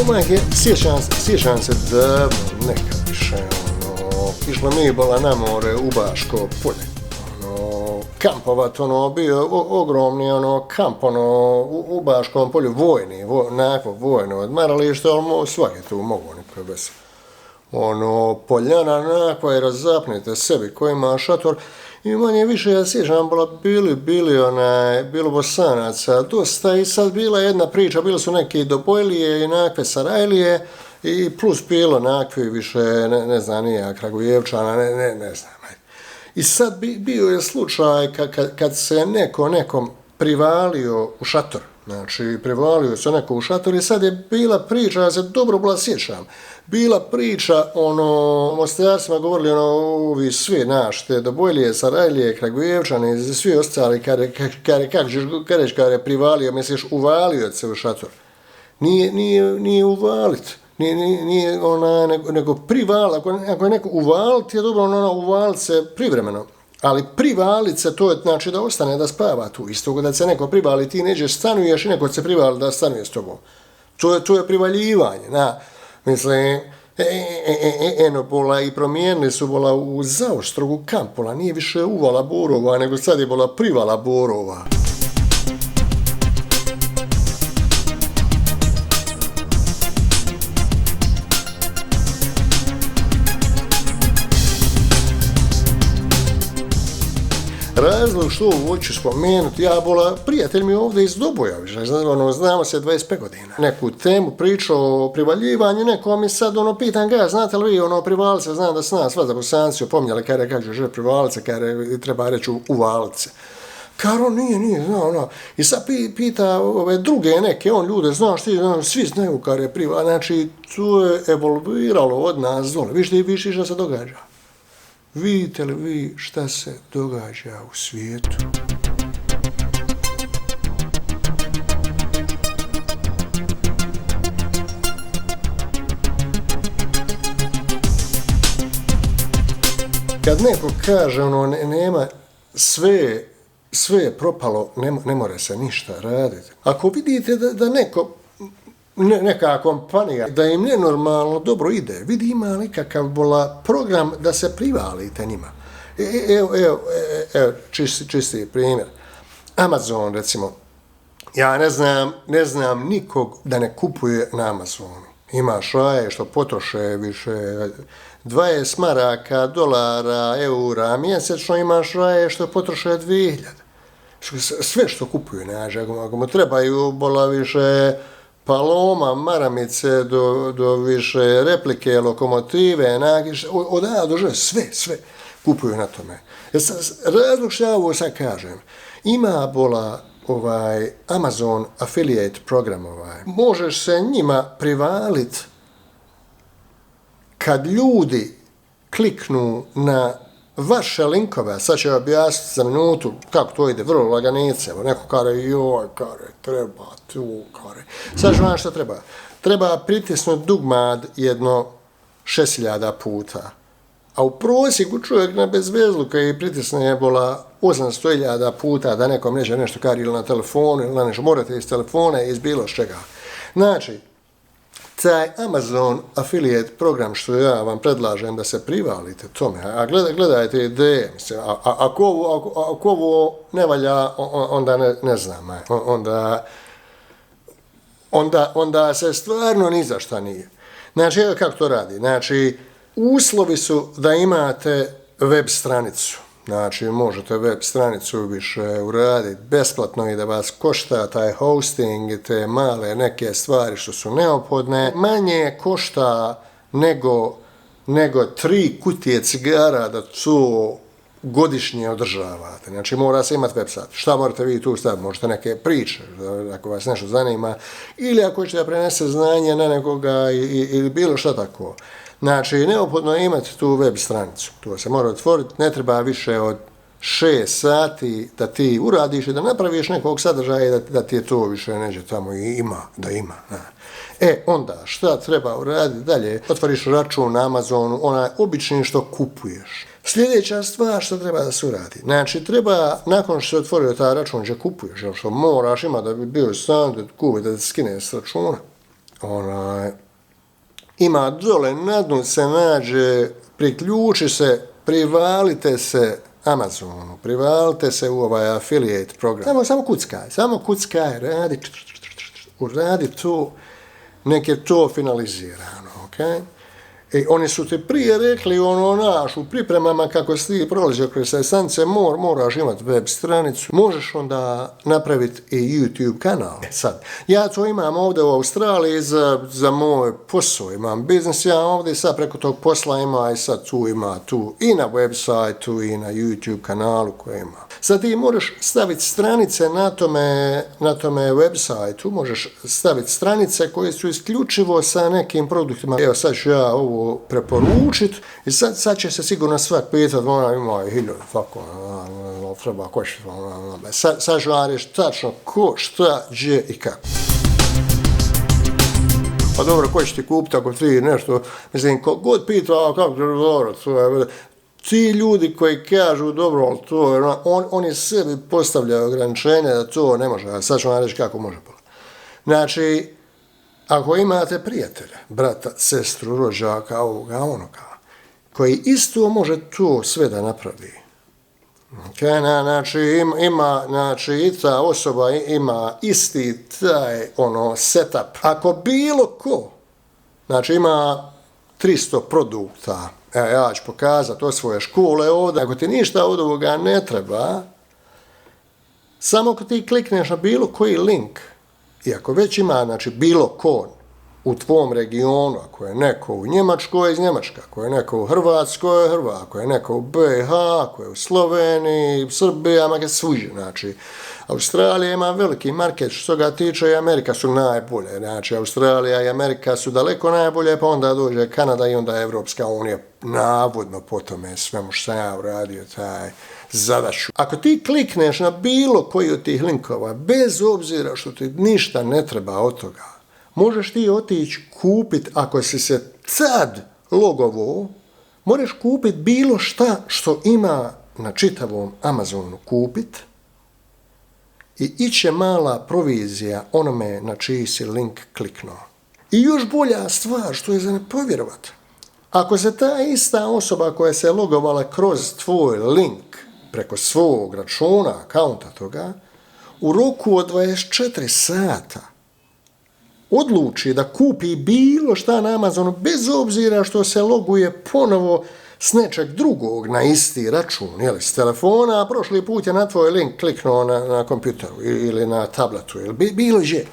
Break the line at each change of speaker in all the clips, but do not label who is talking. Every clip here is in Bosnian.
majke, sjećam se davno, nekad više, išla mi bila na more u Baško polje. Kampovat, bio ogromni kamp u Baškom polju, vojni, vojno odmaralište, ali svaki tu mogu nekoj bez. Poljana nakva je razapnite sebi koji ima šator i manje više ja sjećam bilo Bosanaca dosta i sad bila jedna priča, bili su neki Dobojlije i nakve Sarajlije i plus bilo nakvi više, ne znam, nije Kragujevčana, ne znam. I sad bio je slučaj kad se nekom privalio u šator, znači privalio se neko u šator i sad je bila priča, ja se dobro bila sjećam, bila priča, Mostarcima govorili, ovi svi naš, te Dobojlije, Sarajlije, Kragujevčani i svi ostali, kada je privalio, misliš, uvalio se u šator. Nije uvalit. Nije nego privala, ako je neko uvalit je dobro, uvalit se privremeno, ali privalit se to je znači da ostane da spava tu, isto da se neko privali, ti neđeš stanuješ i neko se privali da stanuje s tobom. To je privaljivanje, mislim, bola i promijenili su bola u zaoštrogu kampola, nije više uvala borova, nego sad je bola privala borova. Razlog što ovo hoću spomenuti, ja bola prijatelj mi ovdje iz Doboja, znamo se 25 godina. Neku temu pričao o privaljivanju, neko mi sad pitan ga, znate li vi privalice, znam da se nas sva za Bosanci pominjali, kada kaže privalice, kada treba reći uvalice. Karo nije, znao. I sad pita ove druge neke, ljude, znaš ti, svi znaju kada je privalice, znači to je evoluiralo od nas dole, viš što se događa. Vidite li vi šta se događa u svijetu? Kad neko kaže nema sve je propalo, ne mora se ništa raditi. Ako vidite da neka kompanija, da im nenormalno dobro ide, vidi ima nekakav program da se privalite njima. Evo, čisti primjer. Amazon, recimo, ja ne znam nikog da ne kupuje na Amazonu. Ima šaje što potroše više 20 maraka, dolara, eura, mjesečno ima šaje što potroše 2000. Sve što kupuju, ako mu trebaju više paloma, maramice, do više replike, lokomotive, od A do Ž, sve kupuju na tome. Razlog što ja ovo sad kažem, ima Amazon affiliate program možeš se njima privalit kad ljudi kliknu na vaše linkove, sad ću objasniti za minutu kako to ide, vrlo laganice, neko treba tu, sad ću vam što treba. Treba pritisnuti dugmad jedno 6000 puta, a u prosjeku čovjek na bezvezluka i pritisne je 800.000 puta da nekom neće nešto kari ili na telefonu ili na nešto, morate iz telefona i iz bilo čega. Znači, taj Amazon affiliate program što ja vam predlažem da se privalite tome, a gledajte ideje, ako ovo ne valja, onda ne znam, onda se stvarno ni za šta nije. Znači, evo kako to radi. Znači, uslovi su da imate web stranicu. Znači, možete web stranicu više uraditi besplatno i da vas košta taj hosting i te male neke stvari što su neophodne. Manje košta nego 3 kutije cigara da to godišnje održavate. Znači, mora se imati web sajt. Šta morate vi tu staviti? Možete neke priče, ako vas nešto zanima, ili ako ćete da prenese znanje na nekoga ili bilo šta tako. Znači, neophodno je imati tu web stranicu. To se mora otvoriti, ne treba više od 6 sati da ti uradiš i da napraviš nekog sadržaja i da ti je to više neđe tamo i ima. Onda, šta treba uraditi dalje? Otvoriš račun na Amazonu, onaj obični što kupuješ. Sljedeća stvar što treba da se uradi. Znači, treba, nakon što se otvorio taj račun, že kupuješ, što moraš imati da bi bio stan, da kupi, da te skine s računa. ima dole na dnu se nađe, priključi se, privalite se Amazonu, privalite se u ovaj affiliate program. Samo kuckaj, radi to, nek je to finalizirano, ok? I oni su ti prije rekli u pripremama kako si ti prolazio kroz te stanice, moraš imati web stranicu, možeš onda napraviti i YouTube kanal. Sad, ja to imam ovdje u Australiji za moj posao, imam biznis, ja ovdje sad preko tog posla ima i sad tu i na websajtu i na YouTube kanalu koje ima. Sad ti možeš staviti stranice na tome websajtu, možeš staviti stranice koje su isključivo sa nekim produktima. Evo sad ću ja ovo preporučiti i sad će se sigurno svak pitati, ima 1000, tako, treba košiti, sad ću vam reći tačno ko, šta, gdje i kako. Pa dobro, ko će ti kupiti ako ti nešto, mislim, ko god pita, kako ti dobro, ti ljudi koji kažu dobro, ali to, oni sebi postavljaju ograničenje da to ne može, a sad ću vam reći kako može. Znači, ako imate prijatelja, brata, sestru, rođaka, onoga, koji isto može to sve da napravi, znači, i ta osoba ima isti taj setup. Ako bilo ko, znači ima 300 produkta, ja ću pokazati od svoje škole ovdje, ako ti ništa od ovoga ne treba, samo ako ti klikneš na bilo koji link, i ako već ima, znači, bilo ko u tvom regionu, ako je neko u Njemačkoj, iz Njemačka, ako je neko u Hrvatskoj, ako je neko u BiH, ako je u Sloveniji, Srbiji, svuđe, znači, Australija ima veliki market, što ga tiče, i Amerika su najbolje, znači, Australija i Amerika su daleko najbolje, pa onda dođe Kanada i onda Evropska unija, navodno po tome svemu što sam ja uradio, taj zadaću. Ako ti klikneš na bilo koji od tih linkova, bez obzira što ti ništa ne treba od toga, možeš ti otići kupiti, ako si se sad logovo, možeš kupiti bilo šta što ima na čitavom Amazonu kupiti i iće mala provizija onome na čiji si link kliknuo. I još bolja stvar, što je za ne povjerovati, ako se ta ista osoba koja se logovala kroz tvoj link preko svog računa, akaunta toga, u roku od 24 sata odluči da kupi bilo šta na Amazonu, bez obzira što se loguje ponovo s nečeg drugog na isti račun, s telefona, a prošli put je na tvoj link kliknuo na kompjuteru ili na tabletu, ili bilo gdje.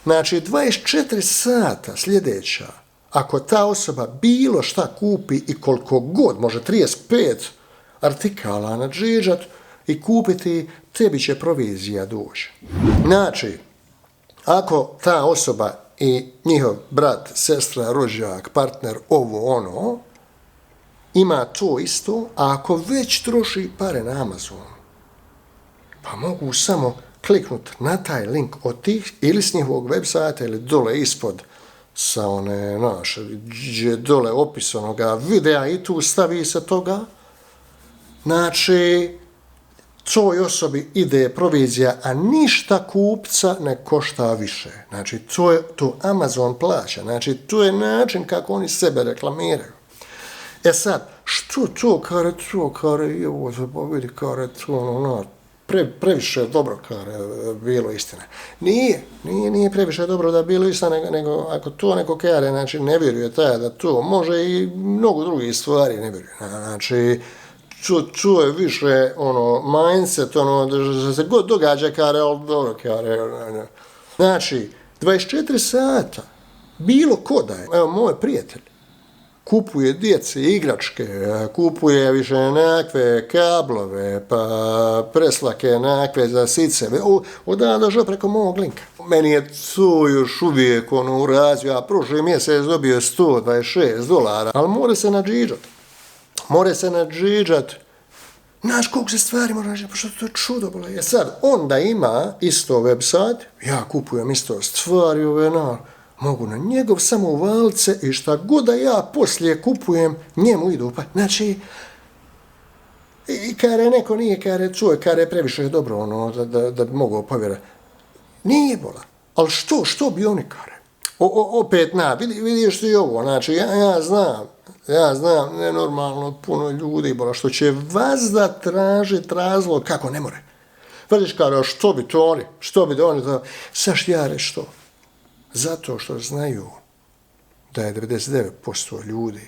Znači, 24 sata sljedeća, ako ta osoba bilo šta kupi i koliko god, može 35 artikala nadžiđat i kupiti, tebi će provizija doći. Znači, ako ta osoba i njihov brat, sestra, rođak, partner, ima to isto, a ako već troši pare na Amazonu, pa mogu samo kliknuti na taj link od tih, ili s njihovog websajta, ili dole ispod sa gdje dole opisanoga videa i tu stavi se toga. Znači, toj osobi ide provizija, a ništa kupca ne košta više. Znači, to Amazon plaća. Znači, to je način kako oni sebe reklamiraju. E sad, što to, previše dobro, bilo istina. Nije previše dobro da bilo istina, nego ako to neko kare, znači, ne vjeruje taj da to može i mnogo drugih stvari ne vjeruje. Znači, to je više, mindset, da se god događa kare, ali dobro kare. Znači, 24 sata, bilo ko da je, evo, moj prijatelj, kupuje djeci igračke, kupuje više nekakve kablove, pa preslake nekakve za siceve, odadaš preko mog linka. Meni je to još uvijek u razvoju, a prošli mjesec dobio $126, ali mora se nadžiđat. Znaš koliko se stvari mora naći, pa što to je čudo bilo. Sad, onda ima isto website, ja kupujem isto stvari, mogu na njegov samo uvalce i šta god da ja poslije kupujem, njemu idu. Pa, znači, i kare neko nije kare previše dobro, da bi mogao povjerati. Nije bola. Ali što bi oni kare? Opet vidiš ti ovo, znači ja znam nenormalno puno ljudi, što će vazda tražiti razlog kako ne more. Vidiš kada, što bi oni, saš ja reći što? Zato što znaju da je 99% ljudi,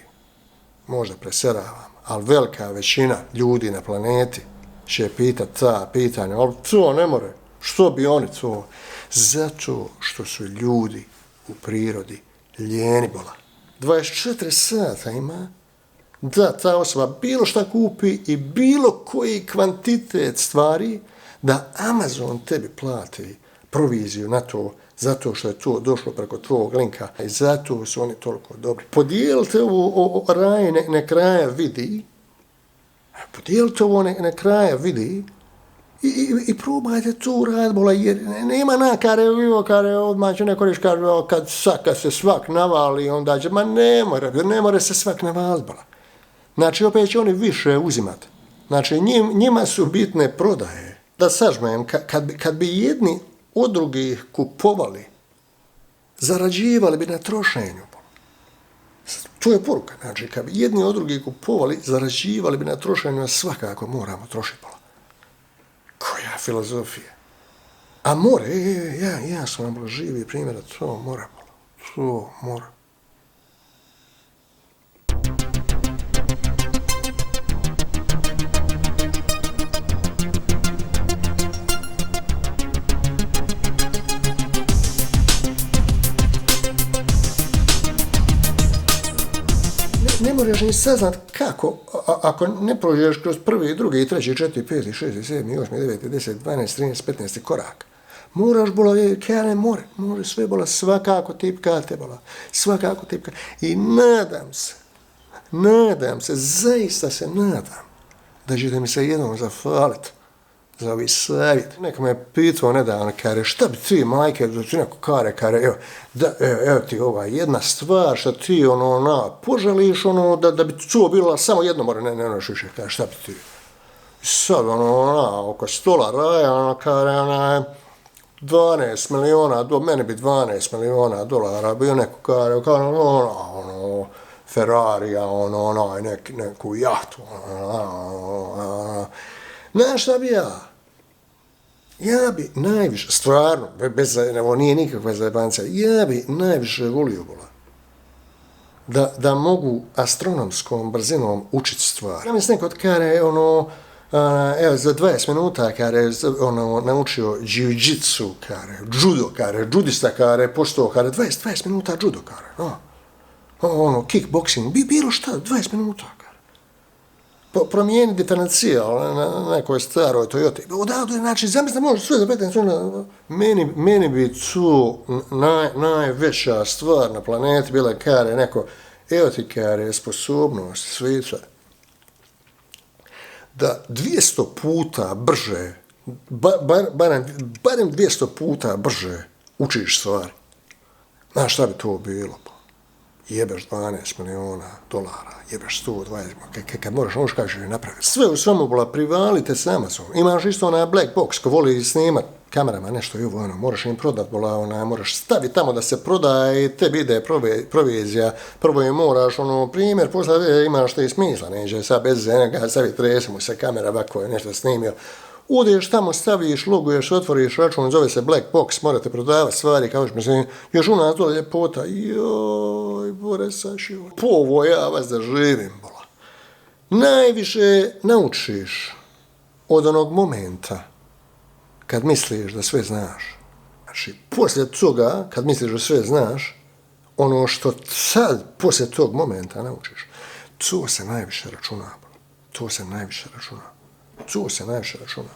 možda preseravam, ali velika većina ljudi na planeti će pitati ta pitanja, ali to ne more. Što bi oni to? Zato što su ljudi u prirodi lijeni bola. 24 sata ima da ta osoba bilo šta kupi i bilo koji kvantitet stvari da Amazon tebi plati proviziju na to zato što je to došlo preko tvojeg linka i zato su oni toliko dobri. Podijelite ovo raj ne kraja vidi, podijelite ovo ne kraja vidi i probajte to uraditi, jer nema nakare, odmah će neko reći, kad se svak navali, onda će, ne more se svak navaliti. Znači, opet će oni više uzimati. Znači, njima su bitne prodaje. Da sažmem, kad bi jedni od drugih kupovali, zarađivali bi na trošenju. To je poruka. Znači, kad bi jedni od drugih kupovali, zarađivali bi na trošenju, a svakako moramo trošiti pola. Koja filozofija? A more, ja sam vam živi primjer da to mora. Ne moraš ni saznat kako, ako ne prođeš kroz prvi, drugi, treći, četiri, peti, šesti, sedmi, osmi, deveti, 10, 12, 13, 15 korak. Moraš more sve bola, svakako tipkate bola, svakako tipkate. I nadam se, zaista se nadam, da ćete mi se jednom zafaliti za ovi savjet. Neko me je pitao nedavno, kare, šta bi ti, majke, da ti neko kare, evo ti ova jedna stvar, šta ti, poželiš, da bi to bilo samo jedno more, ne više, kare, šta bi ti? I sad, oko stola raja, kare, 12 miliona, meni bi 12 miliona dolara, bio neko kare, Ferrarija, neku jahtu, znaš šta bi ja? Ja bi najviše, stvarno, ovo nije nikakva zajebancija, ja bi najviše volio da mogu astronomskom brzinom učiti stvari. Ja mislim nekod kare, evo, za 20 minuta, kare, naučio jiu-jitsu, kare, judo, kare, judista, kare, postao, kare, 20 minuta judo, kare, kickboxing, bilo šta, 20 minuta, promijeni diferencijal na nekoj staroj Toyoti. Odavde, znači, zamisli, može sve za 15 minuta. Meni bi tu najveća stvar na planeti bila, kare, neko, evo ti, kare, sposobnost svijeta da 200 puta brže, barem 200 puta brže učiš stvari. Znaš šta bi to bilo? Jebeš 12 miliona dolara, jebeš 120, kad moraš kažeš napraviti. Sve u svemu bila, privalite s Amazon. Imaš isto onaj black box, ko voli snimat kamerama nešto i ovo, moraš im prodat, moraš staviti tamo da se prodaje i tebi ide provizija. Prvo im moraš, primjer, posle imaš te i smisla, neće sad bez zenega, staviti tresimo se kamera, ovako je nešto snimio. Udeš tamo, staviš, loguješ, otvoriš račun, zove se Black Box, morate prodavati stvari, kao što mislim, još u nas dole ljepota, joj, bore sašio. Povo ja vas da živim, bola. Najviše naučiš od onog momenta kad misliš da sve znaš. Znači, poslije toga, kad misliš da sve znaš, ono što sad, poslije tog momenta naučiš, to se najviše računa, bola. To se najviše računa.